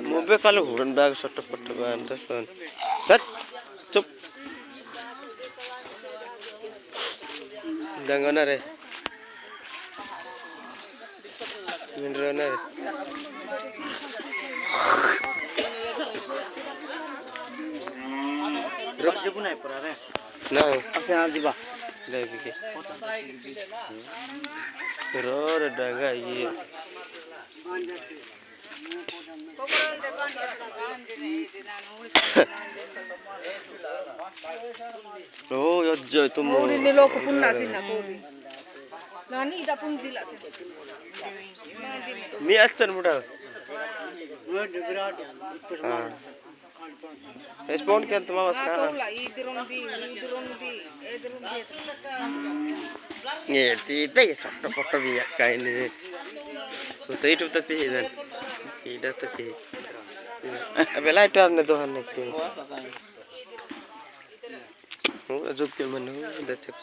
Mobil kalau hujan bag satu foto band son. Tat, cup. Jangan nare. Mindro nare. Rok je punai pura re. Nah, ase andi ba. Lagi ke. Teror daga ye. Oh, ya joy tu mau. Ini lo kupun nasi nak kuri. Nani ida pun dila. Mi acan muda. Respond kan tu mawas kan? Ye, tiada ya satu foto biak kain ni. So itu tapi hidan. Tidak tapi. Abela itu ane tu ane tu. Oh, azub ke mana? Dah cek.